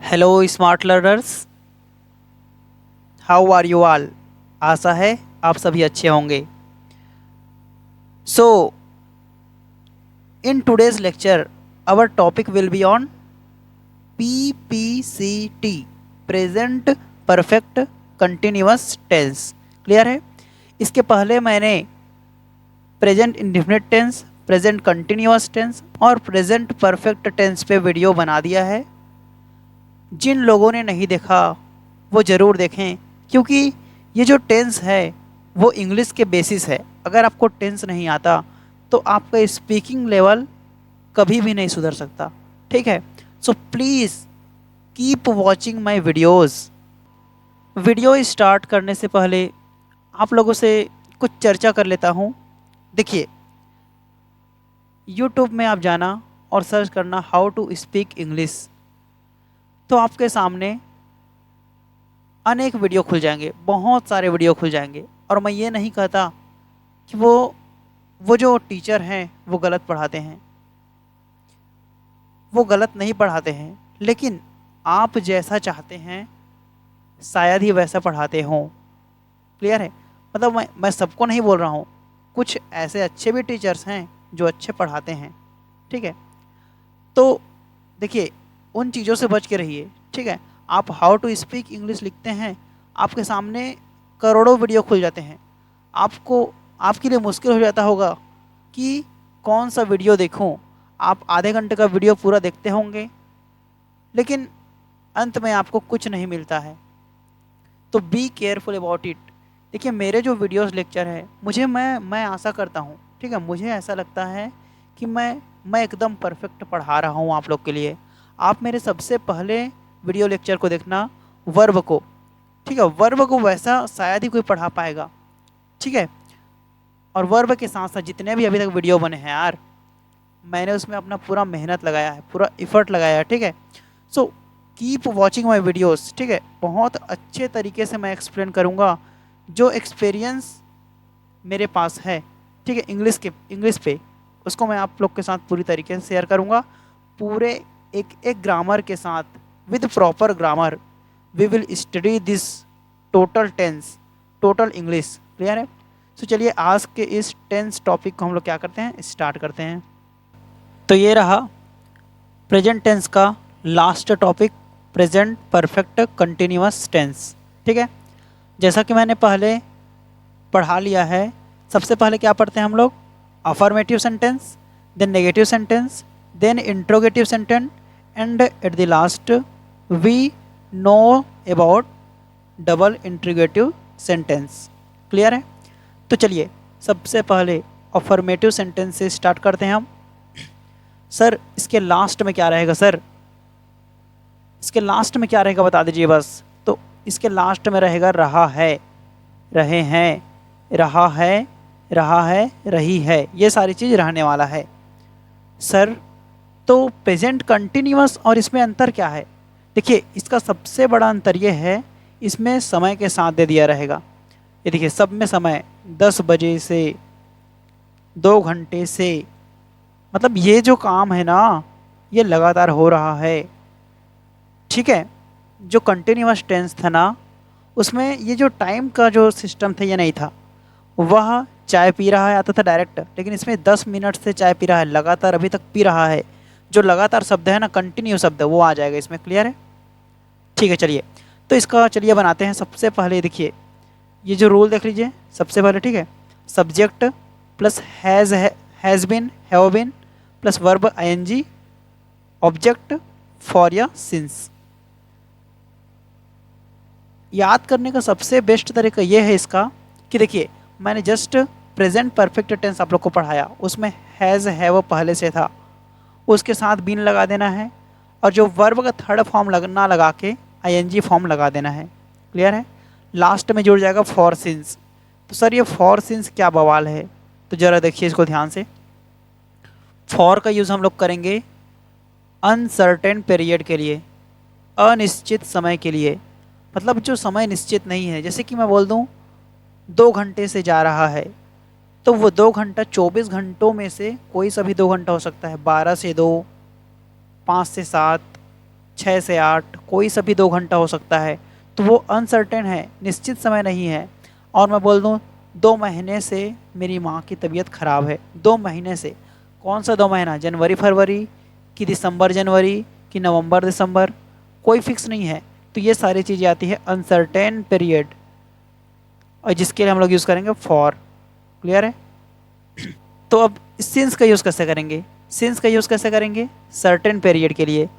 Hello smart learners, how are you all. आशा है आप सभी अच्छे होंगे। So in today's lecture our topic will be on PPCT, present perfect continuous tense. Clear है। इसके पहले मैंने present indefinite tense, present continuous tense और प्रेजेंट परफेक्ट टेंस पे वीडियो बना दिया है। जिन लोगों ने नहीं देखा वो ज़रूर देखें, क्योंकि ये जो टेंस है वो इंग्लिश के बेसिस है। अगर आपको टेंस नहीं आता तो आपका स्पीकिंग लेवल कभी भी नहीं सुधर सकता। ठीक है। So please keep watching my videos. Video start करने से पहले आप लोगों से कुछ चर्चा कर लेता हूँ। देखिए, यूट्यूब में आप जाना और सर्च करना हाउ टू स्पीक इंग्लिश, तो आपके सामने अनेक वीडियो खुल जाएंगे, बहुत सारे वीडियो खुल जाएंगे। और मैं ये नहीं कहता कि वो जो टीचर हैं वो गलत पढ़ाते हैं, वो गलत नहीं पढ़ाते हैं, लेकिन आप जैसा चाहते हैं शायद ही वैसा पढ़ाते हों। क्लियर है। मतलब मैं सबको नहीं बोल रहा हूँ, कुछ ऐसे अच्छे भी टीचर्स हैं जो अच्छे पढ़ाते हैं। ठीक है। तो देखिए, उन चीज़ों से बच के रहिए। ठीक है। आप हाउ टू स्पीक इंग्लिश लिखते हैं, आपके सामने करोड़ों वीडियो खुल जाते हैं। आपको आपके लिए मुश्किल हो जाता होगा कि कौन सा वीडियो देखूं। आप आधे घंटे का वीडियो पूरा देखते होंगे, लेकिन अंत में आपको कुछ नहीं मिलता है। तो बी केयरफुल अबाउट इट। देखिए, मेरे जो वीडियोस लेक्चर है, मुझे मैं आशा करता हूँ, ठीक है, मुझे ऐसा लगता है कि मैं एकदम परफेक्ट पढ़ा रहा हूँ आप लोग के लिए। आप मेरे सबसे पहले वीडियो लेक्चर को देखना, वर्ब को। ठीक है। वर्ब को वैसा शायद ही कोई पढ़ा पाएगा। ठीक है। और वर्ब के साथ साथ जितने भी अभी तक वीडियो बने हैं यार, मैंने उसमें अपना पूरा मेहनत लगाया है, पूरा इफ़र्ट लगाया है। ठीक है। So keep watching my videos. ठीक है। बहुत अच्छे तरीके से मैं एक्सप्लेन करूँगा जो एक्सपीरियंस मेरे पास है। ठीक है। इंग्लिश पे उसको मैं आप लोग के साथ पूरी तरीके से शेयर करूँगा, पूरे एक एक ग्रामर के साथ, with proper grammar we will study this total tense, total English. Clear है। तो चलिए आज के इस टेंस टॉपिक को हम लोग क्या करते हैं, स्टार्ट करते हैं। तो ये रहा प्रेजेंट टेंस का last topic, present perfect continuous tense. ठीक है। जैसा कि मैंने पहले पढ़ा लिया है, सबसे पहले क्या पढ़ते हैं हम लोग, affirmative sentence, then negative sentence, then interrogative sentence, and at the last we know about double interrogative sentence. Clear है। तो चलिए सबसे पहले अफर्मेटिव सेंटेंस से स्टार्ट करते हैं हम। सर इसके लास्ट में क्या रहेगा, सर इसके लास्ट में क्या रहेगा बता दीजिए बस। तो इसके लास्ट में रहेगा रहा है, रहे हैं, रहा है, रही है, ये सारी चीज़ रहने वाला है। सर तो प्रेजेंट कंटिन्यूअस और इसमें अंतर क्या है। देखिए, इसका सबसे बड़ा अंतर ये है, इसमें समय के साथ दे दिया रहेगा। ये देखिए, सब में समय 10 बजे से, 2 घंटे से, मतलब ये जो काम है ना, ये लगातार हो रहा है। ठीक है। जो कंटिन्यूअस टेंस था ना, उसमें ये जो टाइम का जो सिस्टम था ये नहीं था। वह चाय पी रहा है आता था डायरेक्ट, लेकिन इसमें 10 मिनट से चाय पी रहा है, लगातार अभी तक पी रहा है। जो लगातार शब्द है ना, कंटिन्यू शब्द, वो आ जाएगा इसमें। क्लियर है। ठीक है। चलिए तो इसका चलिए बनाते हैं। सबसे पहले देखिए, ये जो रूल देख लीजिए सबसे पहले। ठीक है। Subject plus has been, have been, plus verb ING, object for या सिंस। याद करने का सबसे बेस्ट तरीका ये है इसका कि देखिए, मैंने जस्ट प्रेजेंट परफेक्ट टेंस आप लोग को पढ़ाया, उसमें हैज़ हैव पहले से था, उसके साथ बीन लगा देना है, और जो वर्ब का थर्ड फॉर्म ना लगा के ING फॉर्म लगा देना है। क्लियर है। लास्ट में जुड़ जाएगा फॉर सिंस। तो सर ये फॉर सिंस क्या बवाल है, तो ज़रा देखिए इसको ध्यान से। फॉर का यूज़ हम लोग करेंगे अनसर्टेन पीरियड के लिए, अनिश्चित समय के लिए। मतलब जो समय निश्चित नहीं है, जैसे कि मैं बोल दूं 2 घंटे से जा रहा है, तो वो 2 घंटा 24 घंटों में से कोई सा भी 2 घंटा हो सकता है, 12 से 2, 5 से 7, 6 से 8, कोई सा भी 2 घंटा हो सकता है। तो वो अनसर्टेन है, निश्चित समय नहीं है। और मैं बोल दूँ 2 महीने से मेरी माँ की तबीयत ख़राब है, 2 महीने से। कौन सा 2 महीना, जनवरी फरवरी कि दिसंबर जनवरी कि नवंबर दिसंबर, कोई फिक्स नहीं है। तो ये सारी चीज़ें आती है अनसर्टेन पीरियड, और जिसके लिए हम लोग यूज़ करेंगे फॉर। क्लियर है? तो अब सिंस का यूज़ कैसे करेंगे? सिंस का यूज़ कैसे करेंगे? सर्टेन पीरियड के लिए।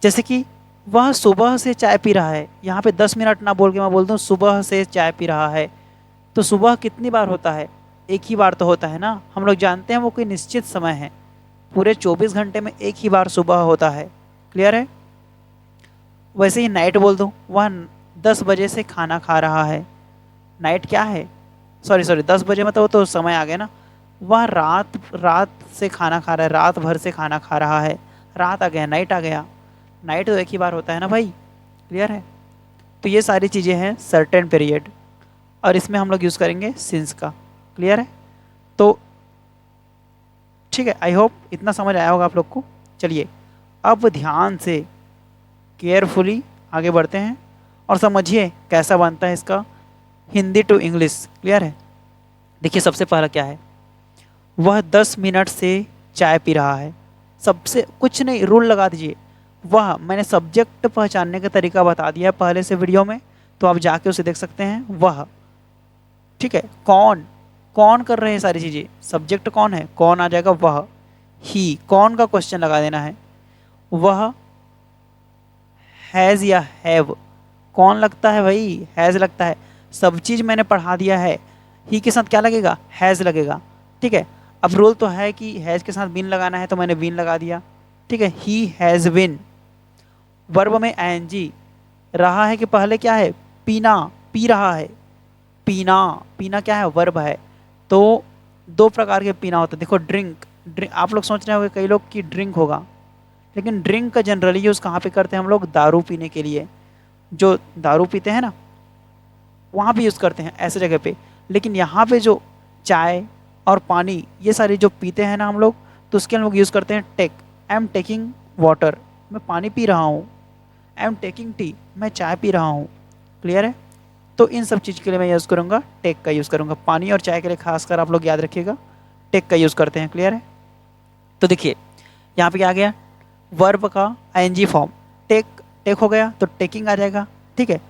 जैसे कि वह सुबह से चाय पी रहा है, यहाँ पे 10 मिनट ना बोल के मैं बोलता हूँ सुबह से चाय पी रहा है। तो सुबह कितनी बार होता है? एक ही बार तो होता है ना। हम लोग जानते हैं वो कोई निश्चित समय है, पूरे 24 घंटे में एक ही बार सुबह होता है। क्लियर है? वैसे ही नाइट बोल दूँ, वह 10 बजे से खाना खा रहा है। नाइट क्या है? सॉरी 10 बजे मतलब वो तो समय आ गया ना। वह रात रात से खाना खा रहा है, रात भर से खाना खा रहा है। रात आ गया, नाइट आ गया। नाइट तो एक ही बार होता है ना भाई। क्लियर है? तो ये सारी चीज़ें हैं सर्टेन पीरियड, और इसमें हम लोग यूज़ करेंगे सिंस का। क्लियर है? तो ठीक है, आई होप इतना समझ आया होगा आप लोग को। चलिए अब ध्यान से केयरफुली आगे बढ़ते हैं और समझिए कैसा बनता है इसका हिंदी टू इंग्लिश। क्लियर है? देखिए सबसे पहला क्या है, वह 10 मिनट से चाय पी रहा है। सबसे कुछ नहीं, रूल लगा दीजिए। वह, मैंने सब्जेक्ट पहचानने का तरीका बता दिया है पहले से वीडियो में, तो आप जाके उसे देख सकते हैं। वह, ठीक है। कौन, कौन कर रहे हैं सारी चीज़ें, सब्जेक्ट कौन है, कौन आ जाएगा वह। ही, कौन का क्वेश्चन लगा देना है। वह हैज़ या हैव, कौन लगता है भाई, हैज़ लगता है। सब चीज़ मैंने पढ़ा दिया है। ही के साथ क्या लगेगा, हैज़ लगेगा। ठीक है, अब रूल तो है कि हैज़ के साथ बीन लगाना है, तो मैंने बीन लगा दिया। ठीक है, ही हैज़ बीन। वर्ब में आईएनजी, रहा है कि पहले क्या है, पीना, पी रहा है। पीना, पीना क्या है, वर्ब है। तो 2 प्रकार के पीना होता है। देखो ड्रिंक, ड्रिंक आप लोग सोच रहे होंगे कई लोग कि ड्रिंक होगा, लेकिन ड्रिंक का जनरली यूज़ कहाँ पे करते हैं हम लोग, दारू पीने के लिए। जो दारू पीते हैं ना, वहाँ पे यूज़ करते हैं ऐसे जगह पे। लेकिन यहाँ पे जो चाय और पानी, ये सारी जो पीते हैं ना हम लोग, तो उसके हम लोग यूज़ करते हैं take. I am taking water, मैं पानी पी रहा हूँ। आई एम टेकिंग टी, मैं चाय पी रहा हूँ। क्लियर है? तो इन सब चीज़ के लिए मैं यूज़ करूँगा टेक का यूज़ करूँगा। पानी और चाय के लिए खासकर आप लोग याद रखिएगा टेक का यूज़ करते हैं। क्लियर है? तो देखिए यहाँ पे क्या आ गया, वर्ब का आईएनजी फॉर्म, टेक, टेक हो गया तो टेकिंग आ जाएगा। ठीक है,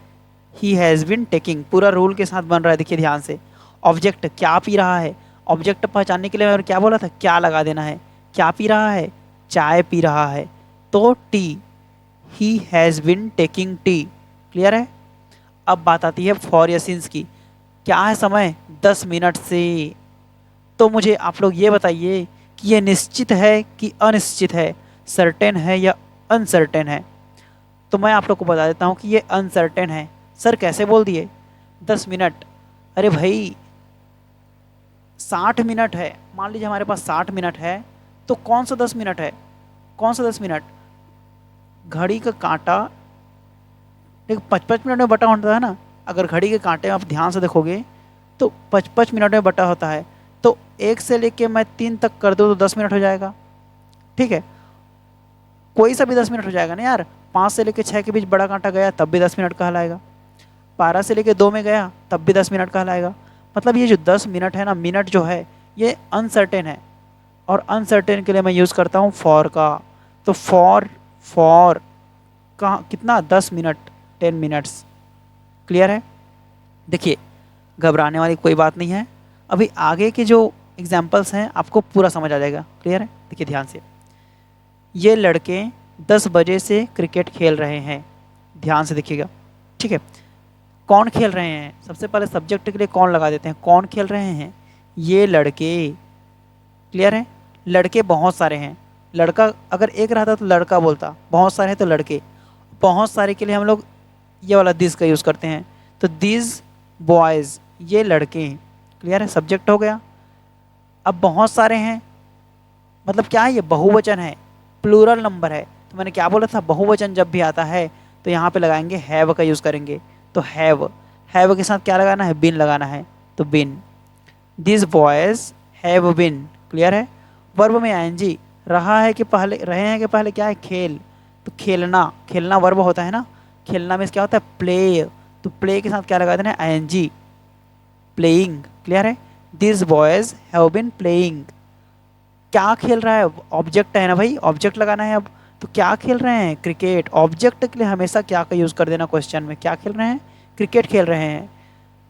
ही हैज़ बिन टेकिंग, पूरा रूल के साथ बन रहा है। देखिए ध्यान से, ऑब्जेक्ट क्या पी रहा है, ऑब्जेक्ट पहचानने के लिए मैंने क्या बोला था, क्या लगा देना है। क्या पी रहा है, चाय पी रहा है, तो T, he has been taking tea. Clear है? अब बात आती है फॉर या सिंस की। क्या है समय, 10 मिनट से। तो मुझे आप लोग ये बताइए कि ये निश्चित है कि अनिश्चित है, सर्टेन है या अनसर्टेन है। तो मैं आप लोग को बता देता हूँ कि ये अनसर्टेन है। सर कैसे बोल दिए 10 मिनट? अरे भाई 60 मिनट है, मान लीजिए हमारे पास 60 मिनट है, तो कौन सा 10 मिनट है, कौन सा 10 मिनट, घड़ी का कांटा एक 55 मिनट में बटा होता है ना। अगर घड़ी के कांटे में आप ध्यान से देखोगे तो 55 मिनट में बटा होता है। तो 1 से लेके मैं 3 तक कर दूँ तो 10 मिनट हो जाएगा। ठीक है, कोई सा भी 10 मिनट हो जाएगा ना यार। 5 से लेके 6 के बीच बड़ा कांटा गया तब भी 10 मिनट कहलाएगा। 12 से लेके 2 में गया तब भी 10 मिनट कहलाएगा। मतलब ये जो 10 मिनट है ना, मिनट जो है ये अनसर्टेन है, और अनसर्टेन के लिए मैं यूज़ करता हूँ फॉर का। तो फॉर का कितना, 10 मिनट, 10 मिनट्स। क्लियर है? देखिए घबराने वाली कोई बात नहीं है, अभी आगे के जो एग्जाम्पल्स हैं आपको पूरा समझ आ जाएगा। क्लियर है? देखिए ध्यान से, ये लड़के 10 बजे से क्रिकेट खेल रहे हैं। ध्यान से देखिएगा। ठीक है, कौन खेल रहे हैं, सबसे पहले सब्जेक्ट के लिए कौन लगा देते हैं, कौन खेल रहे हैं, ये लड़के। क्लियर है? लड़के बहुत सारे हैं, लड़का अगर एक रहता तो लड़का बोलता, बहुत सारे हैं तो लड़के। बहुत सारे के लिए हम लोग ये वाला दिस का यूज़ करते हैं, तो दिस बॉयज़, ये लड़के हैं। क्लियर है? सब्जेक्ट हो गया। अब बहुत सारे हैं मतलब क्या है, ये बहुवचन है, प्लूरल नंबर है। तो मैंने क्या बोला था, बहुवचन जब भी आता है तो यहाँ पे लगाएंगे हैव का यूज़ करेंगे। तो हैव, हैव के साथ क्या लगाना है, बिन लगाना है, तो been. This boys have been. Clear है? वर्ब में आईएनजी, रहा है कि पहले, रहे हैं कि पहले क्या है, खेल। तो खेलना, खेलना वर्ब होता है ना, खेलना में क्या होता है प्ले, तो प्ले के साथ क्या लगा देना है ing, प्लेइंग। क्लियर है, this boys have been playing. क्या खेल रहा है, ऑब्जेक्ट है ना भाई, ऑब्जेक्ट लगाना है अब। तो क्या खेल रहे हैं, क्रिकेट। ऑब्जेक्ट के लिए हमेशा क्या का यूज़ कर देना क्वेश्चन में, क्या खेल रहे हैं, क्रिकेट खेल रहे हैं।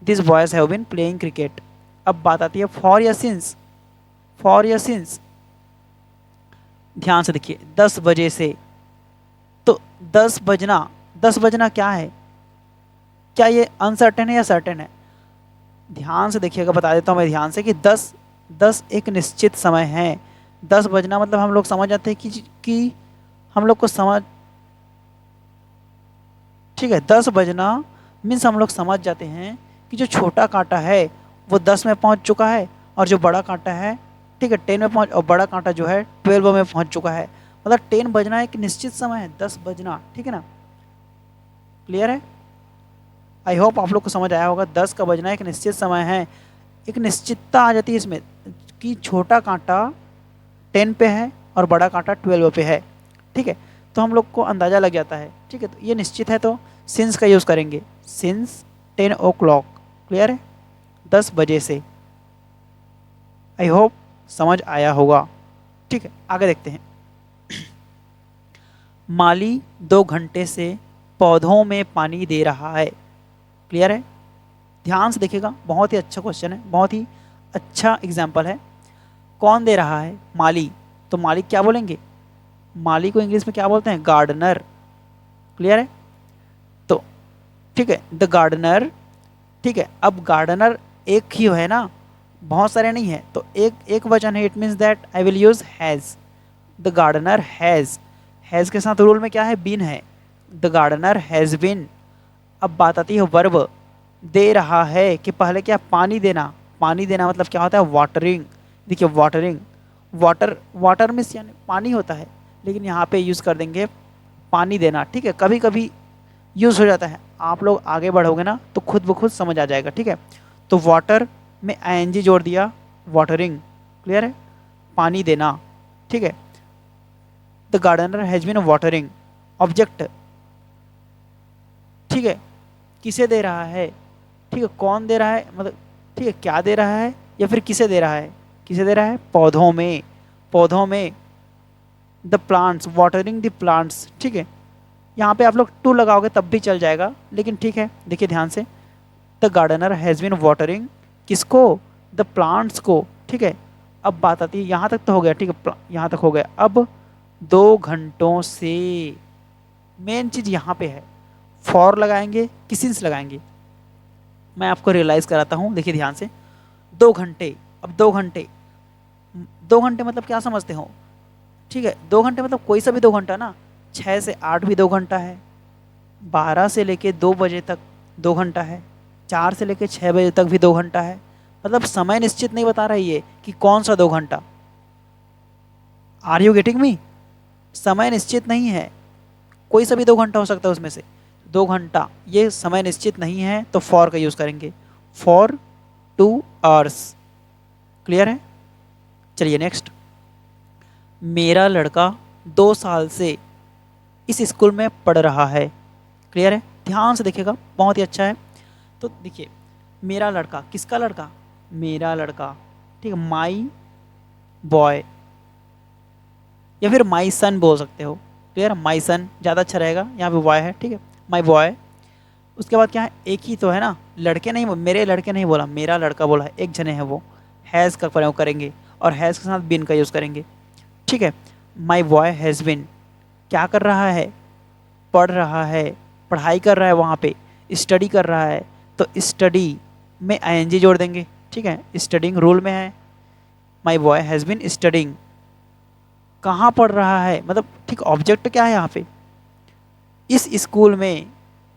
This boys have been playing cricket. अब बात आती है फॉर या सिंस। फॉर या सिंस, ध्यान से देखिए, 10 बजे से, तो 10 बजना, 10 बजना क्या है, क्या ये अनसर्टेन है या सर्टेन है। ध्यान से देखिएगा, बता देता हूँ मैं ध्यान से कि 10, 10 एक निश्चित समय है। 10 बजना मतलब हम लोग समझ जाते हैं कि हम लोग को समझ, ठीक है, 10 बजना मीन्स हम लोग समझ जाते हैं कि जो छोटा कांटा है वो 10 में पहुंच चुका है, और जो बड़ा कांटा है, ठीक है, 10 में पहुंच, और बड़ा कांटा जो है 12 में पहुंच चुका है। मतलब 10 बजना एक निश्चित समय है, 10 बजना, ठीक है ना। क्लियर है, आई होप आप लोग को समझ आया होगा। 10 का बजना एक निश्चित समय है, एक निश्चितता आ जाती है इसमें कि छोटा कांटा 10 पे है और बड़ा कांटा 12 पे है, ठीक है, तो हम लोग को अंदाज़ा लग जाता है, ठीक है। तो ये निश्चित है तो सिंस का यूज़ करेंगे, सिंस 10 o'clock। क्लियर है, 10 बजे से। आई होप समझ आया होगा, ठीक है। आगे देखते हैं। माली 2 घंटे से पौधों में पानी दे रहा है। क्लियर है, ध्यान से देखिएगा, बहुत ही अच्छा क्वेश्चन है, बहुत ही अच्छा एग्जाम्पल है। कौन दे रहा है, माली। तो मालिक क्या बोलेंगे, माली को इंग्लिश में क्या बोलते हैं, गार्डनर। क्लियर है, तो ठीक है, द गार्डनर, ठीक है। अब गार्डनर एक ही है ना, बहुत सारे नहीं है, तो एक वचन है, it means that I will use has. The gardener has के साथ रूल में क्या है, बीन है। The gardener has been. अब बात आती है वर्ब, दे रहा है कि पहले क्या, पानी देना। पानी देना मतलब क्या होता है, वाटरिंग। देखिए वाटरिंग, वाटर, वाटर मीन्स यानी पानी होता है, लेकिन यहाँ पे यूज़ कर देंगे पानी देना, ठीक है। कभी कभी यूज़ हो जाता है, आप लोग आगे बढ़ोगे ना तो खुद ब खुद समझ आ जाएगा, ठीक है। तो वाटर में आईएनजी जोड़ दिया, वाटरिंग। क्लियर है, पानी देना, ठीक है। The gardener has been watering, object, ठीक है, किसे दे रहा है, ठीक है, कौन दे रहा है, मतलब ठीक है, क्या दे रहा है या फिर किसे दे रहा है, किसे दे रहा है, पौधों में, पौधों में। The plants, watering the plants, ठीक है। यहाँ पे आप लोग टू लगाओगे तब भी चल जाएगा, लेकिन ठीक है, देखिए ध्यान से, the gardener has been watering, किसको, द प्लांट्स को, ठीक है। अब बात आती है, यहाँ तक तो हो गया, ठीक है, यहाँ तक हो गया। अब 2 घंटों से, मेन चीज़ यहाँ पे है, फॉर लगाएंगे कि सिंस लगाएंगे, मैं आपको रियलाइज़ कराता हूँ। देखिए ध्यान से, 2 घंटे, अब 2 घंटे, 2 घंटे मतलब क्या समझते हो, ठीक है, 2 घंटे मतलब कोई सा भी 2 घंटा ना, 6 से 8 भी 2 घंटा है, 12 से लेके 2 बजे तक 2 घंटा है, 4 से लेके 6 बजे तक भी 2 घंटा है। मतलब समय निश्चित नहीं बता रही है कि कौन सा 2 घंटा। आर यू गेटिंग मी, समय निश्चित नहीं है, कोई सा भी 2 घंटा हो सकता है उसमें से। 2 घंटा ये समय निश्चित नहीं है, तो फॉर का यूज़ करेंगे, फॉर 2 आवर्स। क्लियर है, चलिए नेक्स्ट। मेरा लड़का 2 साल से इस स्कूल में पढ़ रहा है। क्लियर है, ध्यान से देखिएगा, बहुत ही अच्छा है। तो देखिए, मेरा लड़का, किसका लड़का, मेरा लड़का, ठीक है, माई बॉय, या फिर माई सन बोल सकते हो। क्लियर, माई सन ज़्यादा अच्छा रहेगा, यहाँ पे बॉय है, ठीक है, माई बॉय। उसके बाद क्या है, एक ही तो है ना, लड़के नहीं, मेरे लड़के नहीं बोला, मेरा लड़का बोला है, एक जने हैं वो, हैज़ का प्रयोग करेंगे, और हैज़ के साथ बिन का यूज़ करेंगे, ठीक है। माई बॉय हैज़ बिन, क्या कर रहा है, पढ़ रहा है, पढ़ाई कर रहा है, वहाँ पे स्टडी कर रहा है, तो स्टडी में आईएनजी जोड़ देंगे, ठीक है, स्टडिंग रूल में है। My boy has been studying, कहाँ पढ़ रहा है, मतलब ठीक, ऑब्जेक्ट क्या है यहाँ पे, इस स्कूल में,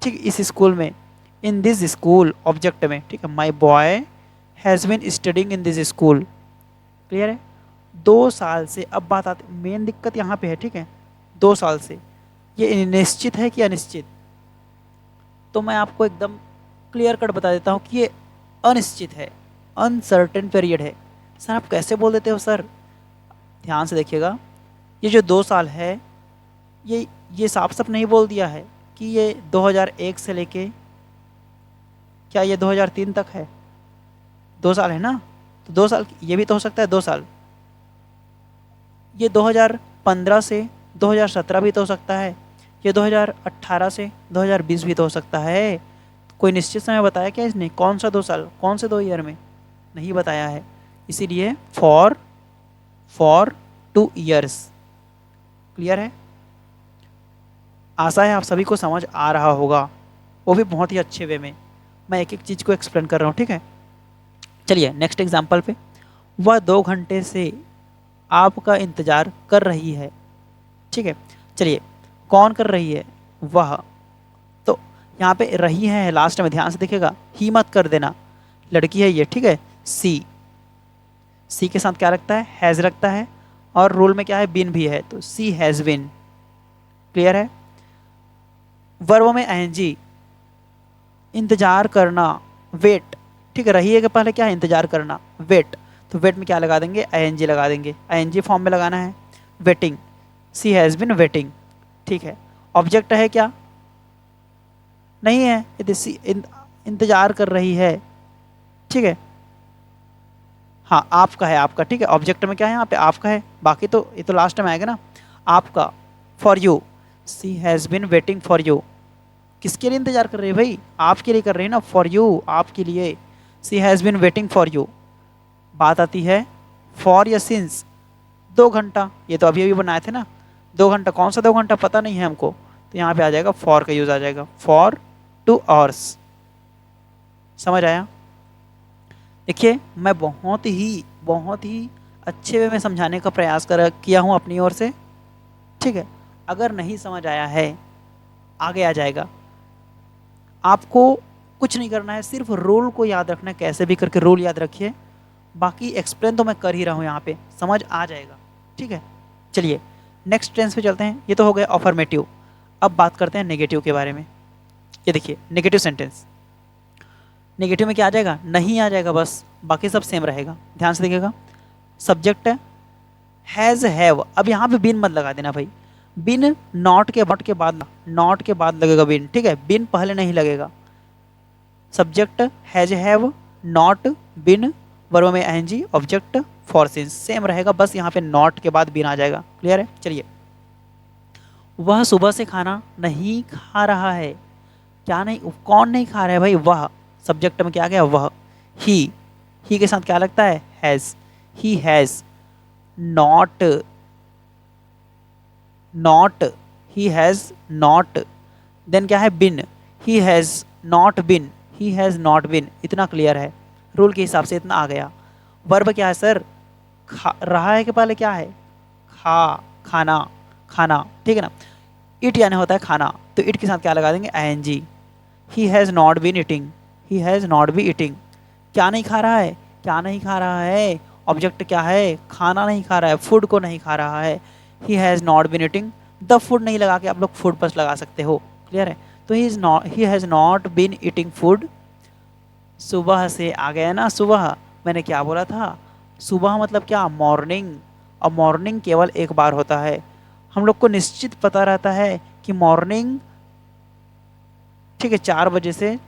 ठीक, इस स्कूल में, इन दिस स्कूल, ऑब्जेक्ट में, ठीक है। My boy has been studying in this school. Clear है, 2 साल से। अब बात आती, मेन दिक्कत यहाँ पे है, ठीक है, 2 साल से, ये निश्चित है कि अनिश्चित। तो मैं आपको एकदम क्लियर कट बता देता हूँ कि ये अनिश्चित है, अनसर्टेन पीरियड है। सर आप कैसे बोल देते हो सर, ध्यान से देखिएगा, ये जो 2 साल है ये साफ साफ नहीं बोल दिया है कि ये 2001 से लेके क्या ये 2003 तक है? 2 साल है ना, तो 2 साल ये भी तो हो सकता है 2 साल। ये 2015 से 2017 भी तो हो सकता है, ये 2018 से 2020 भी तो हो सकता है। कोई निश्चित समय बताया क्या इसने? कौन सा 2 साल, कौन से 2 ईयर में? नहीं बताया है। इसीलिए फॉर 2 ईयर्स। क्लियर है? आशा है आप सभी को समझ आ रहा होगा, वो भी बहुत ही अच्छे वे में। मैं एक एक चीज़ को एक्सप्लेन कर रहा हूँ, ठीक है। चलिए नेक्स्ट एग्जाम्पल पे। वह 2 घंटे से आपका इंतज़ार कर रही है, ठीक है। चलिए कौन कर रही है? वह। तो यहाँ पे रही है लास्ट में, ध्यान से देखिएगा, ही मत कर देना, लड़की है ये, ठीक है। सी के साथ क्या रखता है? हैज़ रखता है, और रूल में क्या है? बिन भी है, तो सी हैज़ बिन। क्लियर है? वर्ब में एनजी, इंतजार करना, वेट, ठीक है। रही है के पहले क्या है? इंतजार करना, वेट, तो वेट में क्या लगा देंगे? आईएनजी लगा देंगे, आईएनजी फॉर्म में लगाना है। Waiting, she has been waiting, ठीक है। ऑब्जेक्ट है क्या? नहीं है, इंतजार कर रही है, ठीक है। हाँ आपका है, आपका, ठीक है। ऑब्जेक्ट में क्या है? यहाँ पे आपका है, बाकी तो ये तो लास्ट में आएगा ना। आपका, for you, she has been waiting for you. किसके लिए इंतजार कर रही है भाई? आपके लिए कर रही है ना, फॉर यू, आपके लिए। She has been waiting for you. बात आती है फॉर या सिंस। 2 घंटा, ये तो अभी अभी बनाए थे ना। 2 घंटा, कौन सा 2 घंटा पता नहीं है हमको, तो यहाँ पे आ जाएगा फॉर का यूज़ आ जाएगा, फॉर 2 आवर्स। समझ आया? देखिए मैं बहुत ही अच्छे वे में समझाने का प्रयास किया हूँ अपनी ओर से, ठीक है। अगर नहीं समझ आया है, आगे आ जाएगा। आपको कुछ नहीं करना है, सिर्फ रूल को याद रखना है, कैसे भी करके रूल याद रखिए। बाकी एक्सप्लेन तो मैं कर ही रहा हूँ, यहाँ पे समझ आ जाएगा, ठीक है। चलिए नेक्स्ट टेंस पे चलते हैं। ये तो हो गया अफर्मेटिव। अब बात करते हैं नेगेटिव के बारे में। ये देखिए नेगेटिव सेंटेंस, नेगेटिव में क्या आ जाएगा? नहीं आ जाएगा, बस बाकी सब सेम रहेगा। ध्यान से देखिएगा, सब्जेक्ट है हैज़ हैव। अब यहाँ पे बिन मत लगा देना भाई, बिन नॉट के बाद लगेगा बिन, ठीक है। बिन पहले नहीं लगेगा। Subject has have, not, been, verb में N G, object for since, same रहेगा, बस यहाँ पे नॉट के बाद बिन आ जाएगा। क्लियर है? चलिए, वह सुबह से खाना नहीं खा रहा है। क्या नहीं, कौन नहीं खा रहा है भाई? वह। सब्जेक्ट में क्या आ गया? वह। ही के साथ क्या लगता है? Has. He has not, he has not, then क्या है? Been, he has not been, he has not been. इतना क्लियर है, रूल के हिसाब से इतना आ गया। वर्ब क्या है सर? खा रहा है के पहले क्या है? खाना, ठीक है ना। इट यानी होता है खाना, तो इट के साथ क्या लगा देंगे? ING. He has not been eating, he has not be eating. क्या नहीं खा रहा है? क्या नहीं खा रहा है? ऑब्जेक्ट क्या है? खाना नहीं खा रहा है, फूड को नहीं खा रहा है। He has not been eating, the food नहीं लगा के आप लोग फूड पर लगा सकते हो। क्लियर है? तो he has not been eating food. सुबह से आ गया ना, सुबह मैंने क्या बोला था? सुबह मतलब क्या? मॉर्निंग। और मॉर्निंग केवल एक बार होता है। हम लोग को निश्चित पता रहता है कि मॉर्निंग, ठीक है, 4 बजे से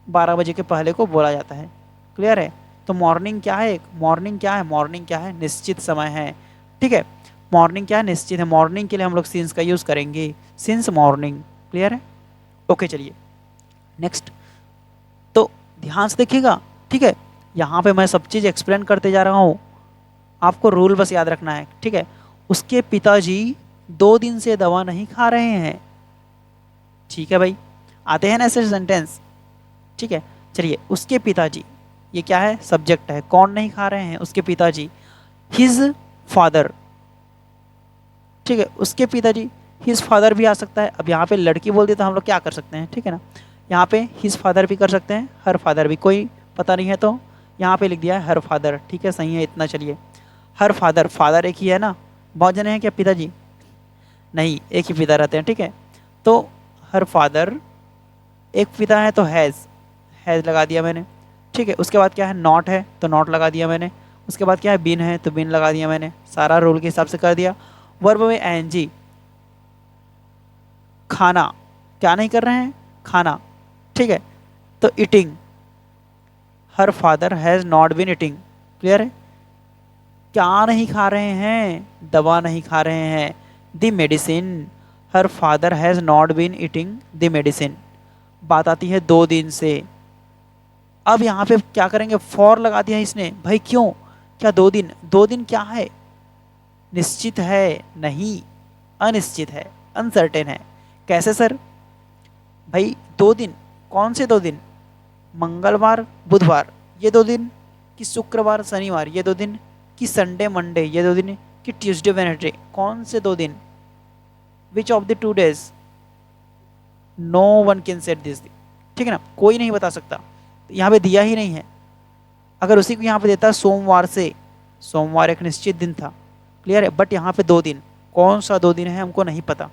12 बजे के पहले को बोला जाता है। क्लियर है? तो मॉर्निंग क्या है? मॉर्निंग क्या है? निश्चित समय है, ठीक है। मॉर्निंग क्या है? निश्चित है। मॉर्निंग के लिए हम लोग सिंस का यूज़ करेंगे, सिंस मॉर्निंग। क्लियर है? ओके चलिए नेक्स्ट। तो ध्यान से देखिएगा, ठीक है। यहाँ पे मैं सब चीज़ एक्सप्लेन करते जा रहा हूँ, आपको रूल बस याद रखना है, ठीक है। उसके पिताजी 2 दिन से दवा नहीं खा रहे हैं। ठीक है भाई, आते हैं ना ऐसे सेंटेंस, ठीक है। चलिए, उसके पिताजी, ये क्या है? सब्जेक्ट है। कौन नहीं खा रहे हैं? उसके पिताजी। हिज फादर, ठीक है, उसके पिताजी। हिज फादर भी आ सकता है। अब यहाँ पे लड़की बोल दी तो हम लोग क्या कर सकते हैं, ठीक है ना। यहाँ पे हिज फादर भी कर सकते हैं, हर फादर भी, कोई पता नहीं है तो यहाँ पे लिख दिया है हर फादर, ठीक है, सही है इतना। चलिए, हर फादर, फादर एक ही है ना, बहुत जने हैं क्या पिताजी? नहीं, एक ही पिता रहते हैं, ठीक है। तो हर फादर, एक पिता है तो हैज़ लगा दिया मैंने, ठीक है। उसके बाद क्या है? नॉट है तो नॉट लगा दिया मैंने। उसके बाद क्या है? बिन है तो बिन लगा दिया मैंने। सारा रूल के हिसाब से कर दिया। वर्ब में एनजी, खाना, क्या नहीं कर रहे हैं, खाना, ठीक है। तो eating, her father has not been eating, clear है। क्या नहीं खा रहे हैं, दवा नहीं खा रहे हैं। The medicine, her father has not been eating the medicine. बात आती है 2 दिन से। अब यहाँ पे क्या करेंगे, फॉर लगा दिया इसने, भाई क्यों, क्या 2 दिन, 2 दिन क्या है, निश्चित है, नहीं, अनिश्चित है, अनसर्टेन है। कैसे सर, भाई 2 दिन, कौन से 2 दिन, मंगलवार बुधवार ये 2 दिन, कि शुक्रवार शनिवार ये 2 दिन, कि संडे मंडे ये 2 दिन, कि ट्यूसडे वेडनेसडे, कौन से 2 दिन, which of the 2 days, no one can set this, ठीक है ना, कोई नहीं बता सकता। तो यहाँ पे दिया ही नहीं है। अगर उसी को यहाँ पे देता सोमवार से, सोमवार एक निश्चित दिन था, क्लियर है, बट यहाँ पे 2 दिन, कौन सा 2 दिन है हमको नहीं पता।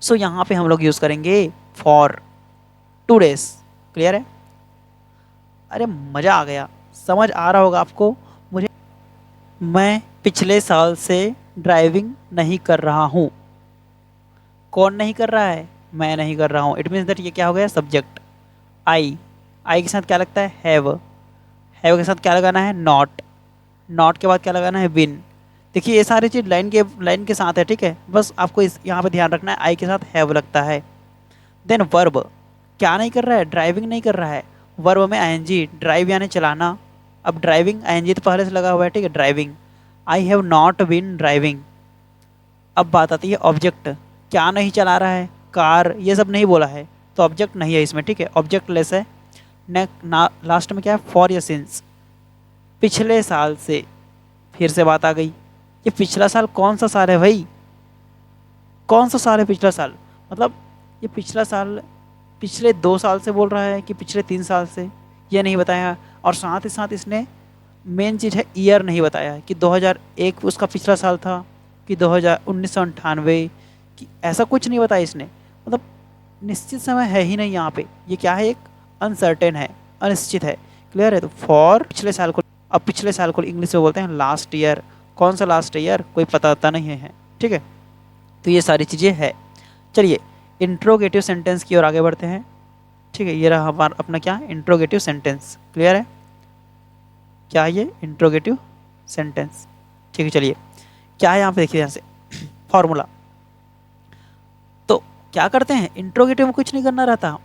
सो यहाँ पे हम लोग यूज़ करेंगे फॉर 2 डेज, क्लियर है। अरे मज़ा आ गया, समझ आ रहा होगा आपको मुझे। मैं पिछले साल से ड्राइविंग नहीं कर रहा हूँ। कौन नहीं कर रहा है, मैं नहीं कर रहा हूँ। इट मीन्स दैट ये क्या हो गया, सब्जेक्ट। आई के साथ क्या लगता है, हैव, हैव के साथ क्या लगाना है, नॉट, नॉट के बाद क्या लगाना है, बिन। देखिए ये सारी चीज़ लाइन के साथ है, ठीक है, बस आपको इस यहाँ पे ध्यान रखना है, आई के साथ हैव लगता है। देन वर्ब, क्या नहीं कर रहा है, ड्राइविंग नहीं कर रहा है, वर्ब में आईएनजी, ड्राइव यानी चलाना। अब ड्राइविंग आईएनजी तो पहले से लगा हुआ है, ठीक है, driving. I have not been driving. अब बात आती है ऑब्जेक्ट, क्या नहीं चला रहा है, कार, ये सब नहीं बोला है, तो ऑब्जेक्ट नहीं है इसमें, ठीक है, ऑब्जेक्ट लेस है। लास्ट में क्या है, फॉर या सिंस, पिछले साल से, फिर से बात आ गई। ये पिछला साल कौन सा साल है भाई, कौन सा साल है पिछला साल, मतलब ये पिछला साल पिछले 2 साल से बोल रहा है कि पिछले 3 साल से, ये नहीं बताया। और साथ ही साथ इसने मेन चीज़ है ईयर नहीं बताया कि 2001 उसका पिछला साल था, कि 1998, कि ऐसा कुछ नहीं बताया इसने। मतलब निश्चित समय है ही नहीं यहाँ पे, ये क्या है, एक अनसर्टेन है, अनिश्चित है, क्लियर है। तो फॉर पिछले साल को, अब पिछले साल को इंग्लिश में बोलते हैं लास्ट ईयर। कौन सा लास्ट ईयर, कोई पता नहीं है, ठीक है। तो ये सारी चीज़ें है। चलिए इंट्रोगेटिव सेंटेंस की ओर आगे बढ़ते हैं, ठीक है। ये रहा हमारा अपना क्या, इंट्रोगेटिव सेंटेंस, क्लियर है, क्या है ये, इंट्रोगेटिव सेंटेंस, ठीक है। चलिए क्या है यहाँ पे, देखिए यहाँ से फॉर्मूला। तो क्या करते हैं, इंट्रोगेटिव में कुछ नहीं करना रहता,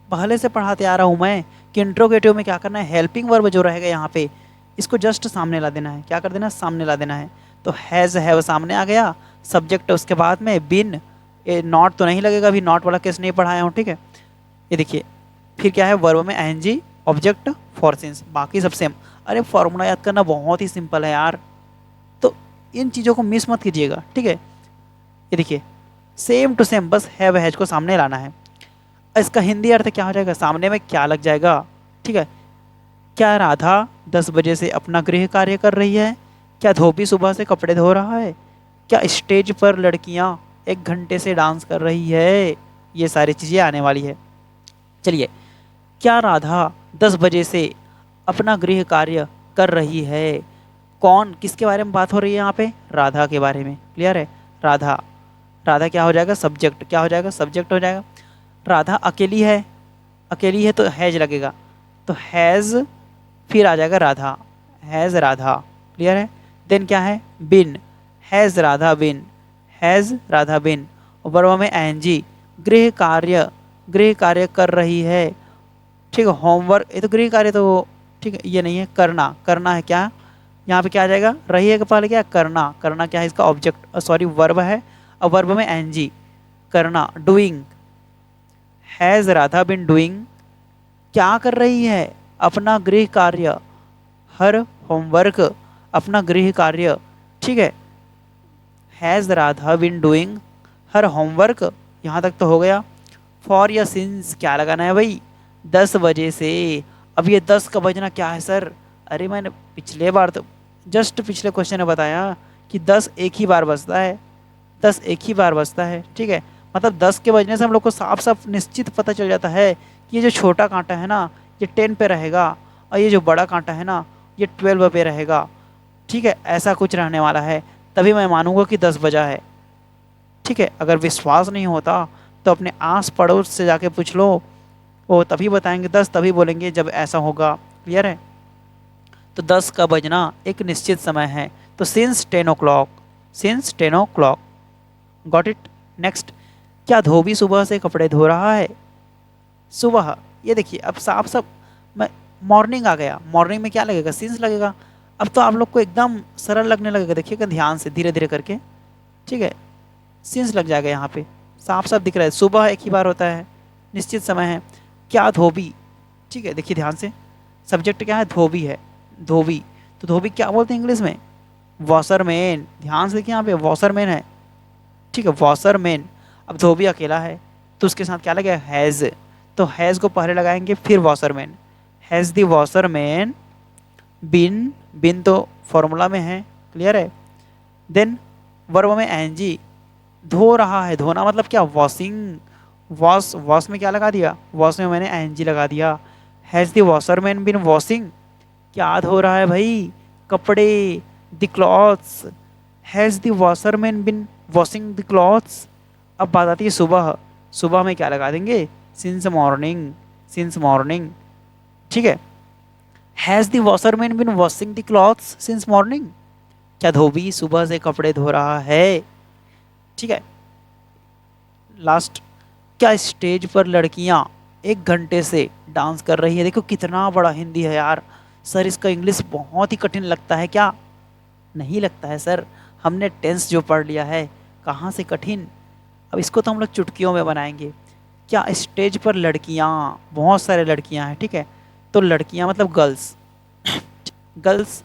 पहले से पढ़ाते आ रहा हूँ मैं कि इंट्रोगेटिव में क्या करना है, हेल्पिंग वर्ब जो रहेगा यहाँ पे, इसको जस्ट सामने ला देना है, क्या कर देना, सामने ला देना है। तो हैज़ हैव सामने आ गया, सब्जेक्ट उसके बाद में बिन, नॉट तो नहीं लगेगा, अभी नॉट वाला केस नहीं पढ़ाया हूँ, ठीक है। ये देखिए फिर क्या है, वर्ब में एनजी, ऑब्जेक्ट, फॉर सिंस, बाकी सब सेम। अरे फॉर्मूला याद करना बहुत ही सिंपल है यार, तो इन चीज़ों को मिस मत कीजिएगा, ठीक है। ये देखिए सेम टू सेम, बस हैव हैज को सामने लाना है। इसका हिंदी अर्थ क्या हो जाएगा, सामने में क्या लग जाएगा, ठीक है। क्या राधा 10 बजे से अपना गृह कार्य कर रही है, क्या धोबी सुबह से कपड़े धो रहा है, क्या स्टेज पर लड़कियां 1 घंटे से डांस कर रही है, ये सारी चीज़ें आने वाली है। चलिए क्या राधा 10 बजे से अपना गृह कार्य कर रही है, कौन, किसके बारे में बात हो रही है यहाँ पे, राधा के बारे में, क्लियर है। राधा, राधा क्या हो जाएगा, सब्जेक्ट, क्या हो जाएगा, सब्जेक्ट हो जाएगा। राधा अकेली है तो हैज लगेगा, तो हैज़ फिर आ जाएगा राधा, हैज़ राधा, क्लियर है। देन क्या है, been, has Radha been, has Radha been. Verb में एनजी, गृह कार्य कर रही है, ठीक है। होमवर्क, ये तो गृह कार्य तो ठीक है, ये नहीं है, करना है, क्या यहाँ पे क्या आ जाएगा, रही है के पहले क्या, करना क्या है, इसका ऑब्जेक्ट, सॉरी वर्ब है। और वर्ब में एनजी, करना, doing, has Radha been doing, क्या कर रही है, अपना गृह कार्य, हर होमवर्क, अपना गृह कार्य, ठीक है। Has Radha been doing her homework, यहाँ तक तो हो गया। फॉर या सिंस क्या लगाना है भाई, 10 बजे से। अब ये 10 का बजना क्या है सर, अरे मैंने पिछले बार तो जस्ट पिछले क्वेश्चन में बताया कि 10 एक ही बार बजता है, 10 एक ही बार बजता है, ठीक है। मतलब 10 के बजने से हम लोग को साफ साफ निश्चित पता चल जाता है कि ये जो छोटा कांटा है ना ये 10 पे रहेगा, और ये जो बड़ा कांटा है ना ये 12 पे रहेगा, ठीक है। ऐसा कुछ रहने वाला है। तभी मैं मानूंगा कि 10 बजा है। ठीक है, अगर विश्वास नहीं होता तो अपने आस पड़ोस से जाके पूछ लो, वो तभी बताएंगे 10, तभी बोलेंगे जब ऐसा होगा। क्लियर है? तो 10 का बजना एक निश्चित समय है, तो since 10 o'clock, since 10 o'clock। Got it? Next, क्या धोबी सुबह से कपड़े धो रहा है? सुबह, ये देखिए अब साफ साफ मैं, मॉर्निंग आ गया, मॉर्निंग में क्या लगेगा? सिंस लगेगा। अब तो आप लोग को एकदम सरल लगने लगेगा, देखिएगा ध्यान से धीरे धीरे करके। ठीक है, सिंस लग जाएगा यहाँ पे, साफ साफ दिख रहा है। सुबह एक ही बार होता है, निश्चित समय है। क्या धोबी, ठीक है देखिए ध्यान से, सब्जेक्ट क्या है? धोबी है, धोबी। तो धोबी क्या बोलते हैं इंग्लिश में? वॉशरमैन। ध्यान से देखिए यहाँ पे वॉशरमैन है। ठीक है, वॉशरमैन। अब धोबी अकेला है तो उसके साथ क्या लगेगा? हैज़। तो हैज़ को पहले लगाएंगे फिर washerman. Has the washerman bin, been तो फॉर्मूला में है। क्लियर है? देन वर्ब में एनजी, धो रहा है, धोना मतलब क्या? वॉशिंग। वॉश, वॉश में क्या लगा दिया? वॉश में मैंने एनजी लगा दिया। Has the washerman been washing, क्या धो रहा है भाई? कपड़े, the clothes. Has the washerman been washing the clothes. अब बात आती है सुबह, सुबह में क्या लगा देंगे? Since morning, since morning. ठीक है, has the washerman been washing the clothes since morning, क्या धोबी सुबह से कपड़े धो रहा है? ठीक है, लास्ट, क्या स्टेज पर लड़कियां 1 घंटे से डांस कर रही है? देखो कितना बड़ा हिंदी है यार। सर इसका इंग्लिश बहुत ही कठिन लगता है क्या? नहीं लगता है सर, हमने टेंस जो पढ़ लिया है, कहाँ से कठिन। अब इसको तो हम लोग चुटकियों में बनाएंगे। क्या स्टेज पर लड़कियां, बहुत सारे लड़कियां हैं। ठीक है, तो लड़कियां मतलब गर्ल्स, गर्ल्स,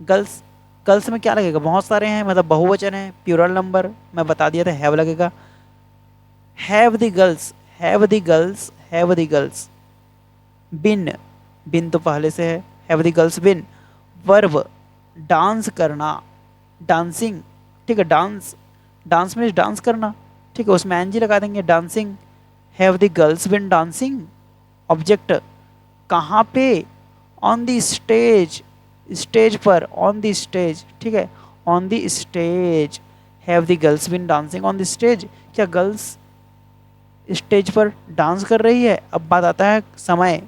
गर्ल्स, गर्ल्स में क्या लगेगा? बहुत सारे हैं, मतलब बहुवचन है, प्लूरल नंबर मैं बता दिया था, हैव लगेगा। Have the girls, have the girls, have the girls been, been तो पहले से है, have the girls been. Verb, dance करना, डांसिंग। ठीक है, डांस, डांस में डांस करना। ठीक है, उसमें एनजी लगा देंगे, dancing. Have the girls been dancing. Object, कहाँ पे? ऑन द स्टेज, स्टेज पर, ऑन द स्टेज। ठीक है, on the stage. Have the girls been dancing on the stage, क्या गर्ल्स स्टेज पर डांस कर रही है? अब बात आता है समय,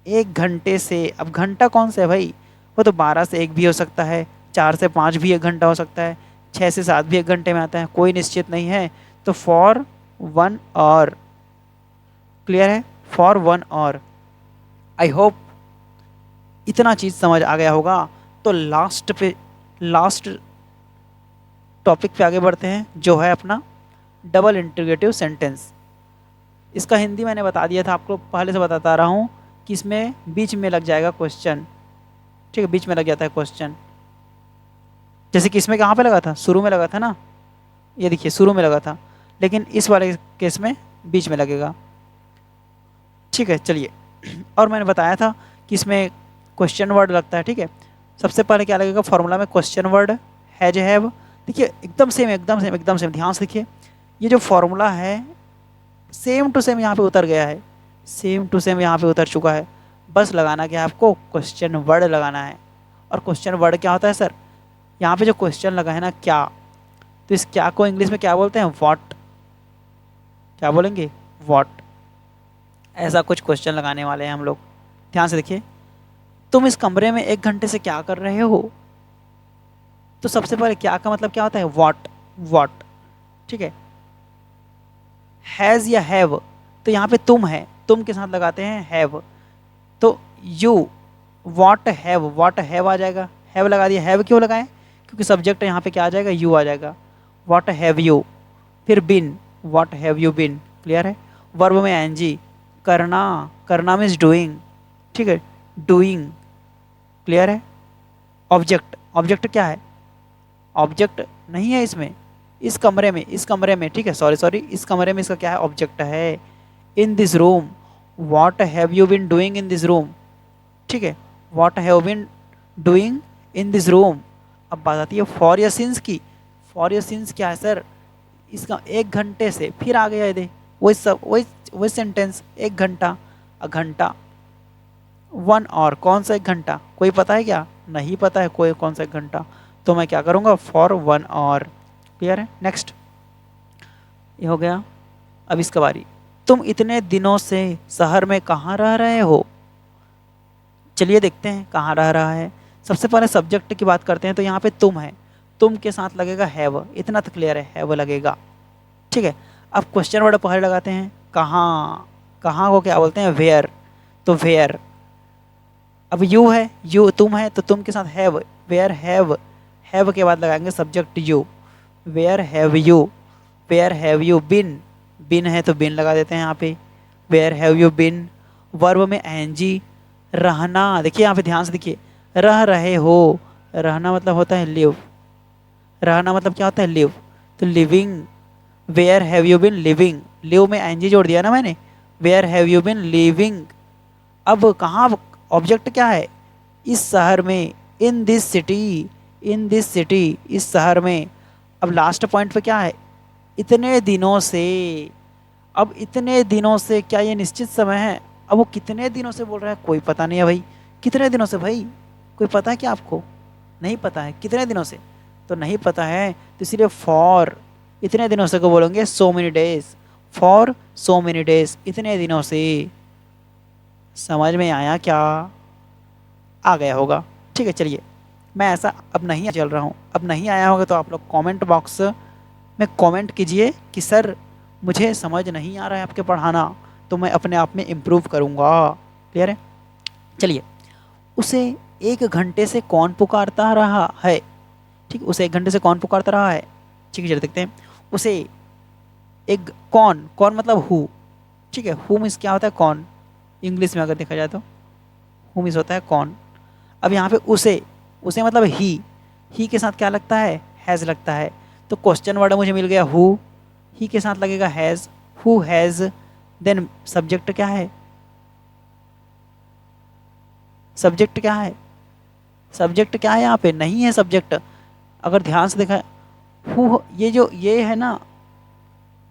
1 घंटे से। अब घंटा कौन सा है भाई? वो तो 12 से 1 भी हो सकता है, 4 से 5 भी 1 घंटा हो सकता है, 6 से 7 भी 1 घंटे में आता है, कोई निश्चित नहीं है। तो फॉर 1 आवर। क्लियर है? For 1 hour. आई होप इतना चीज़ समझ आ गया होगा। तो लास्ट पे, लास्ट टॉपिक पे आगे बढ़ते हैं, जो है अपना डबल इंटीग्रेटिव सेंटेंस। इसका हिंदी मैंने बता दिया था आपको, पहले से बताता आ रहा हूँ कि इसमें बीच में लग जाएगा क्वेश्चन। ठीक है, बीच में लग जाता है क्वेश्चन, जैसे कि इसमें कहाँ पे लगा था? शुरू में लगा था ना, ये देखिए शुरू में लगा था, लेकिन इस वाले केस में बीच में लगेगा। ठीक है, चलिए। और मैंने बताया था कि इसमें क्वेश्चन वर्ड लगता है। ठीक है, सबसे पहले क्या लगेगा? फॉर्मूला में क्वेश्चन वर्ड, हैज, हैव। देखिए एकदम सेम, एकदम सेम, एकदम सेम, ध्यान से देखिए। ये जो फॉर्मूला है सेम टू सेम यहाँ पे उतर गया है, सेम टू सेम यहाँ पे उतर चुका है। बस लगाना क्या है आपको? क्वेश्चन वर्ड लगाना है। और क्वेश्चन वर्ड क्या होता है सर? यहाँ पे जो क्वेश्चन लगा है ना, क्या, तो इस क्या को इंग्लिश में क्या बोलते हैं? व्हाट। क्या बोलेंगे? व्हाट। ऐसा कुछ क्वेश्चन लगाने वाले हैं हम लोग। ध्यान से देखिए, तुम इस कमरे में 1 घंटे से क्या कर रहे हो? तो सबसे पहले क्या का मतलब क्या होता है? What, what. ठीक है, हैज़ या हैव, तो यहाँ पे तुम है, तुम के साथ लगाते हैं हैव। तो you, what have, what have आ जाएगा, हैव लगा दिया। हैव क्यों लगाएं? क्योंकि सब्जेक्ट यहाँ पे क्या आ जाएगा? यू आ जाएगा। What have you. फिर been, what have you been. Clear है? वर्ब में एनजी, करना, करना मीन्स डूइंग। ठीक है, डूइंग। क्लियर है? ऑब्जेक्ट, ऑब्जेक्ट क्या है? ऑब्जेक्ट नहीं है इसमें, इस कमरे में, इस कमरे में। ठीक है, सॉरी सॉरी, इस कमरे में इसका क्या है? ऑब्जेक्ट है। In this room, what have you been doing in this room. ठीक है, what have been doing in this room. अब बात आती है फॉर या सिंस की। फॉर या सिंस क्या है सर? इसका 1 घंटे से, फिर आ गया ये वही सब, वही सेंटेंस। 1 घंटा, घंटा। 1 और कौन सा 1 घंटा? कोई पता है क्या? नहीं पता है कोई कौन सा 1 घंटा। तो मैं क्या करूँगा, फॉर 1 और। क्लियर है। नेक्स्ट ये हो गया। अब इसका बारी, तुम इतने दिनों से शहर में कहाँ रह रहे हो। चलिए देखते हैं कहाँ रह रहा है। सबसे पहले सब्जेक्ट की बात करते हैं, तो यहाँ पे तुम है, तुम के साथ लगेगा हैव, इतना तो क्लियर है, हैव लगेगा। ठीक है। अब क्वेश्चन वर्ड पहले लगाते हैं, कहाँ, कहाँ को क्या बोलते हैं, वेयर, तो वेयर। अब यू है, यू तुम है, तो तुम के साथ हैव, वेयर हैव, हैव के बाद लगाएंगे subject you, where have you, where have you been, been है तो बिन लगा देते हैं यहाँ पे, where have you been. Verb में एनजी, रहना, देखिए यहाँ पे ध्यान से देखिए, रह रहे हो, रहना मतलब होता है लिव, रहना मतलब क्या होता है, लिव, तो living, where have you been living, live में एनजी जोड़ दिया ना मैंने, where have you been living. अब कहाँ ऑब्जेक्ट क्या है, इस शहर में, in this city, in this city, इस शहर में। अब लास्ट पॉइंट पे क्या है, इतने दिनों से। अब इतने दिनों से क्या ये निश्चित समय है, अब वो कितने दिनों से बोल रहा है, कोई पता नहीं है भाई, कितने दिनों से भाई, कोई पता है क्या आपको, नहीं पता है कितने दिनों से, तो नहीं पता है, तो इसीलिए फॉर इतने दिनों से को बोलेंगे so many days, for so many days, इतने दिनों से। समझ में आया क्या, आ गया होगा। ठीक है, चलिए मैं ऐसा अब नहीं चल रहा हूँ, अब नहीं आया होगा तो आप लोग कमेंट बॉक्स में कमेंट कीजिए कि सर मुझे समझ नहीं आ रहा है आपके पढ़ाना, तो मैं अपने आप में इम्प्रूव करूँगा। क्लियर है। चलिए, उसे 1 घंटे से कौन पुकारता रहा है। ठीक, उसे 1 घंटे से कौन पुकारता रहा है। ठीक है, चलिए देखते हैं। उसे एक कौन, कौन मतलब हु। ठीक है, हु मीन्स क्या होता है, कौन, इंग्लिश में अगर देखा जाए तो हु मीन्स होता है कौन। अब यहाँ पे उसे, उसे मतलब ही के साथ क्या लगता है, हैज़ लगता है, तो क्वेश्चन वर्ड मुझे मिल गया हु, ही के साथ लगेगा has, who has, then subject क्या है, सब्जेक्ट क्या है, सब्जेक्ट क्या है यहाँ पे, नहीं है सब्जेक्ट। अगर ध्यान से देखा, हु, ये जो ये है ना,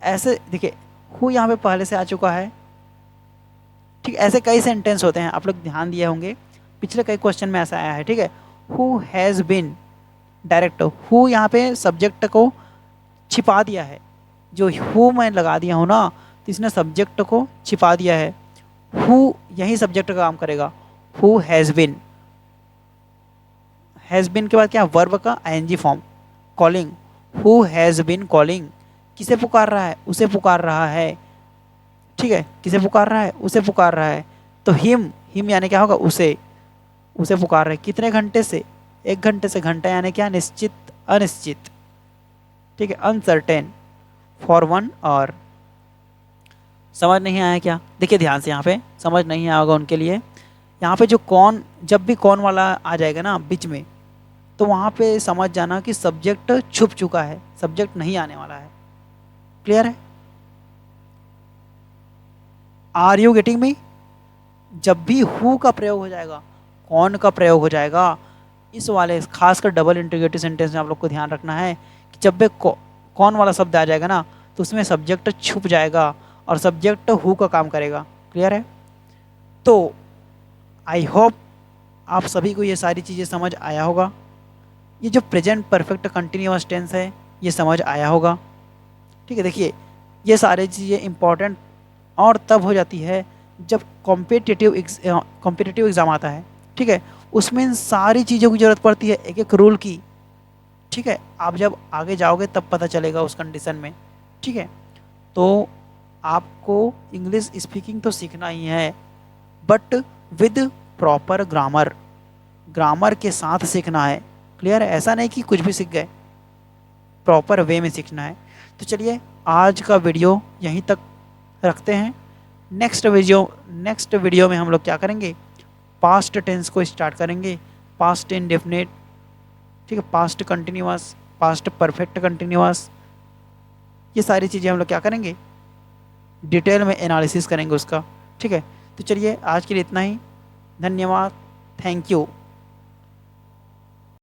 ऐसे देखिए, हु यहाँ पे पहले से आ चुका है। ठीक, ऐसे कई सेंटेंस होते हैं, आप लोग ध्यान दिए होंगे, पिछले कई क्वेश्चन में ऐसा आया है। ठीक है, who has bin, direct who यहाँ पे सब्जेक्ट को छिपा दिया है, जो हु मैं लगा दिया हूँ ना, तो इसने सब्जेक्ट को छिपा दिया है। हु यही सब्जेक्ट का काम करेगा, who has been, has been के बाद क्या, वर्ब का ING form, calling, who has been calling, किसे पुकार रहा है, उसे पुकार रहा है। ठीक है, किसे पुकार रहा है, उसे पुकार रहा है, तो हिम, हिम यानी क्या होगा, उसे, उसे पुकार रहे, कितने घंटे से, 1 घंटे से, घंटा यानी क्या, निश्चित, अनिश्चित। ठीक है, अनसर्टेन, फॉर 1 और। समझ नहीं आया क्या, देखिए ध्यान से, यहाँ पे समझ नहीं आया होगा उनके लिए, यहाँ पे जो कौन, जब भी कौन वाला आ जाएगा ना बीच में, तो वहाँ पे समझ जाना कि सब्जेक्ट छुप चुका है, सब्जेक्ट नहीं आने वाला है। क्लियर है। Are you getting me. जब भी हु का प्रयोग हो जाएगा, कौन का प्रयोग हो जाएगा, इस वाले खासकर डबल इंटीग्रेटिव सेंटेंस में आप लोग को ध्यान रखना है कि जब भी कौन वाला शब्द आ जाएगा ना, तो उसमें सब्जेक्ट छुप जाएगा और सब्जेक्ट हु का काम करेगा। क्लियर है। तो आई होप आप सभी को ये सारी चीज़ें समझ आया होगा। ये जो प्रेजेंट परफेक्ट कंटिन्यूअस टेंस है, ये समझ आया होगा। ठीक है, देखिए ये सारी चीज़ें इम्पॉर्टेंट और तब हो जाती है जब कॉम्पिटिटिव एग्ज़ाम आता है। ठीक है, उसमें इन सारी चीज़ों की ज़रूरत पड़ती है, एक एक रूल की। ठीक है, आप जब आगे जाओगे तब पता चलेगा उस कंडीशन में। ठीक है, तो आपको इंग्लिश स्पीकिंग तो सीखना ही है, but with proper grammar, grammar के साथ सीखना है। क्लियर है, ऐसा नहीं कि कुछ भी सीख गए, प्रॉपर वे में सीखना है। तो चलिए आज का वीडियो यहीं तक रखते हैं। नेक्स्ट वीडियो में हम लोग क्या करेंगे, पास्ट टेंस को स्टार्ट करेंगे, पास्ट इंडेफिनिट, ठीक है, past continuous, past perfect continuous, ये सारी चीज़ें हम लोग क्या करेंगे, डिटेल में एनालिसिस करेंगे उसका। ठीक है, तो चलिए आज के लिए इतना ही। धन्यवाद, थैंक यू।